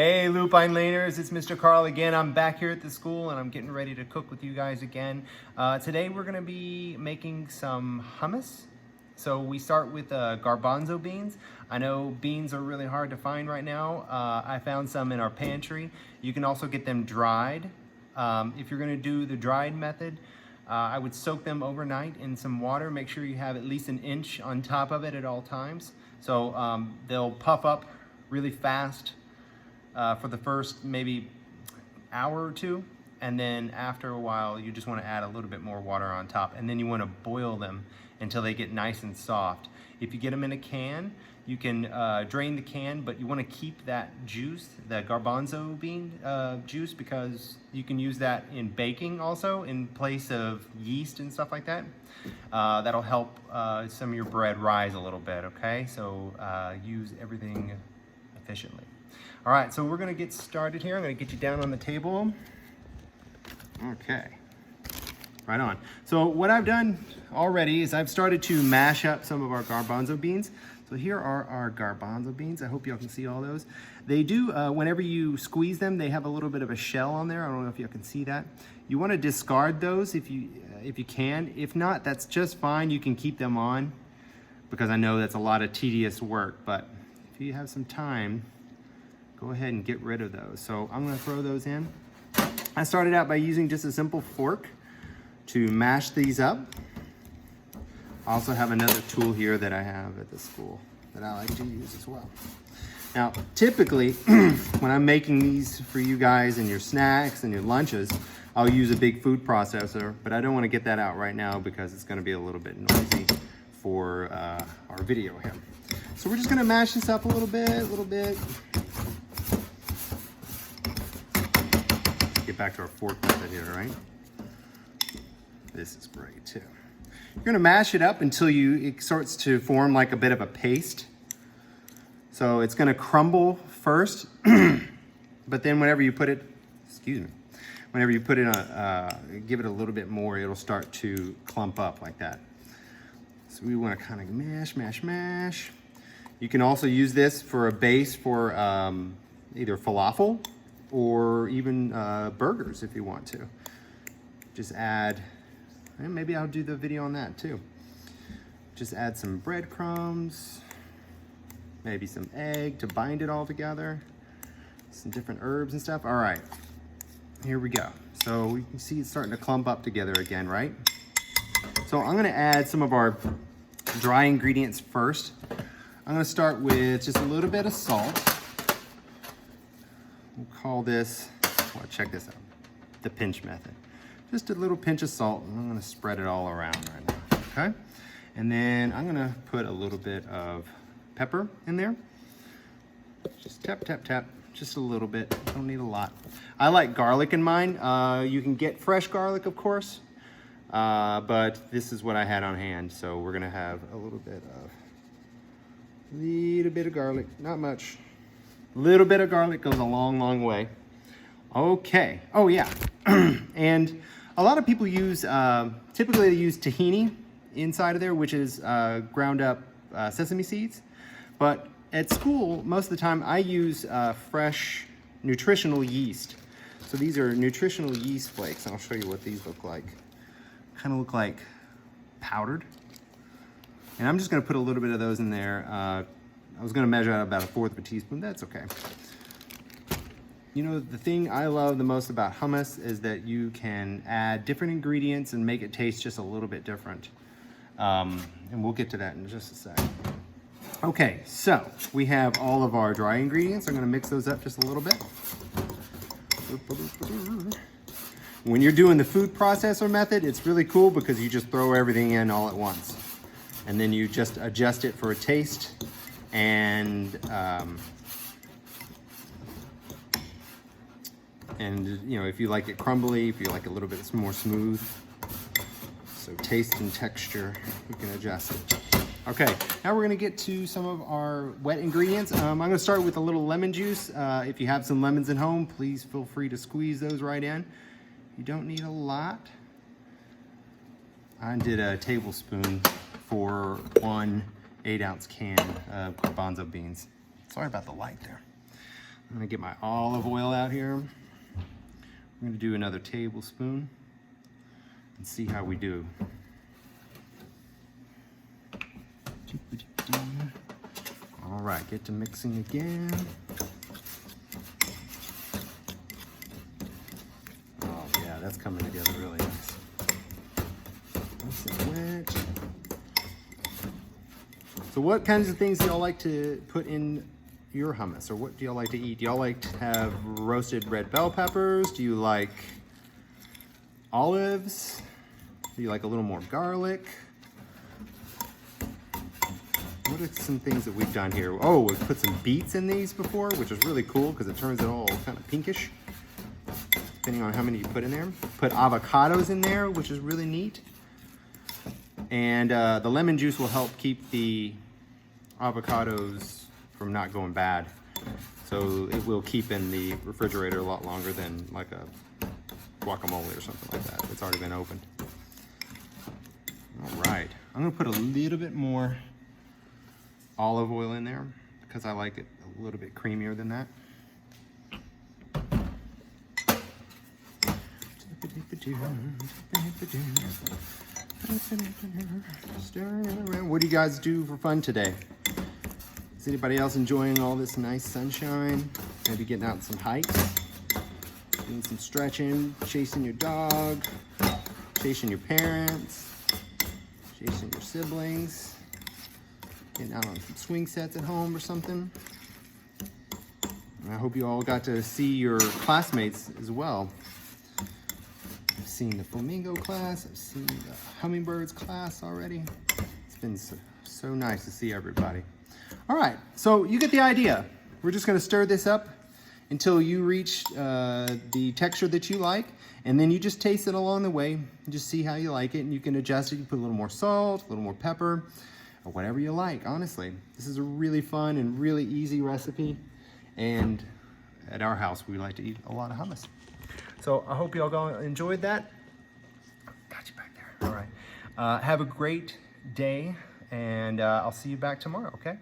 Hey Lupine Laners, it's Mr. Carl again. I'm back here at the school and I'm getting ready to cook with you guys again. Today we're gonna be making some hummus. So we start with garbanzo beans. I know beans are really hard to find right now. I found some in our pantry. You can also get them dried. If you're gonna do the dried method, I would soak them overnight in some water. Make sure you have at least an inch on top of it at all times. So they'll puff up really fast for the first maybe hour or two, and then after a while you just want to add a little bit more water on top, and then you want to boil them until they get nice and soft. If you get them in a can, you can drain the can, but you want to keep that juice, the garbanzo bean juice, because you can use that in baking also in place of yeast and stuff like that. That'll help some of your bread rise a little bit, okay? So use everything efficiently. All right, so we're gonna get started here. I'm gonna get you down on the table. Okay, right on. So what I've done already is I've started to mash up some of our garbanzo beans. So here are our garbanzo beans. I hope y'all can see all those. They do, whenever you squeeze them, they have a little bit of a shell on there. I don't know if y'all can see that. You wanna discard those if you can. If not, that's just fine. You can keep them on because I know that's a lot of tedious work, but if you have some time, go ahead and get rid of those. So I'm gonna throw those in. I started out by using just a simple fork to mash these up. I also have another tool here that I have at the school that I like to use as well. Now, typically, when I'm making these for you guys and your snacks and your lunches, I'll use a big food processor, but I don't wanna get that out right now because it's gonna be a little bit noisy for our video here. So we're just gonna mash this up a little bit. Get back to our fork method here, right? This is great too. You're gonna mash it up until it starts to form like a bit of a paste. So it's gonna crumble first, but then whenever you put it, whenever you put it on, give it a little bit more, it'll start to clump up like that. So we wanna kind of mash. You can also use this for a base for either falafel or even burgers if you want to. Just add, and maybe I'll do the video on that too. Just add some breadcrumbs, maybe some egg to bind it all together, some different herbs and stuff. All right, here we go. So you can see it's starting to clump up together again, right? So I'm gonna add some of our dry ingredients first. I'm gonna start with just a little bit of salt. We'll call this, well, check this out, the pinch method. Just a little pinch of salt, and I'm gonna spread it all around right now, okay? And then I'm gonna put a little bit of pepper in there. Just tap, just a little bit, don't need a lot. I like garlic in mine. You can get fresh garlic, of course, but this is what I had on hand, so we're gonna have a little bit of garlic, not much. A little bit of garlic goes a long way. Okay, oh yeah, and a lot of people use, typically they use tahini inside of there, which is ground up sesame seeds. But at school, most of the time I use fresh nutritional yeast. So these are nutritional yeast flakes. I'll show you what these look like. Kind of look like powdered. And I'm just gonna put a little bit of those in there. I was gonna measure out about 1/4 of a teaspoon, that's okay. You know, the thing I love the most about hummus is that you can add different ingredients and make it taste just a little bit different. And we'll get to that in just a sec. Okay, so we have all of our dry ingredients. I'm gonna mix those up just a little bit. When you're doing the food processor method, it's really cool because you just throw everything in all at once. And then you just adjust it for a taste. And you know, if you like it crumbly, if you like a little bit more smooth, so taste and texture, you can adjust it. Okay, now we're gonna get to some of our wet ingredients. I'm gonna start with a little lemon juice. If you have some lemons at home, please feel free to squeeze those right in. You don't need a lot. I did a tablespoon for 1 8-ounce can of garbanzo beans. Sorry about the light there. I'm gonna get my olive oil out here. I'm gonna do another tablespoon and see how we do. All right, get to mixing again. Oh yeah, that's coming together really nice. Nice and wet. So what kinds of things do y'all like to put in your hummus, or what do y'all like to eat? Do y'all like to have roasted red bell peppers? Do you like olives? Do you like a little more garlic? What are some things that we've done here? Oh, we've put some beets in these before, which is really cool because it turns it all kind of pinkish, depending on how many you put in there. Put avocados in there, which is really neat. And the lemon juice will help keep the avocados from not going bad. So it will keep in the refrigerator a lot longer than like a guacamole or something like that. It's already been opened. All right, I'm gonna put a little bit more olive oil in there because I like it a little bit creamier than that. Stirring it around. What do you guys do for fun today? Is anybody else enjoying all this nice sunshine? Maybe getting out some hikes, doing some stretching, chasing your dog, chasing your parents, chasing your siblings, getting out on some swing sets at home or something. And I hope you all got to see your classmates as well. I've seen the flamingo class, I've seen the hummingbirds class already. It's been so nice to see everybody. All right, so you get the idea. We're just gonna stir this up until you reach the texture that you like, and then you just taste it along the way and just see how you like it, and you can adjust it. You put a little more salt, a little more pepper, or whatever you like, honestly. This is a really fun and really easy recipe, and at our house, we like to eat a lot of hummus. So I hope you all enjoyed that. Got you back there. All right. Have a great day, and I'll see you back tomorrow, okay?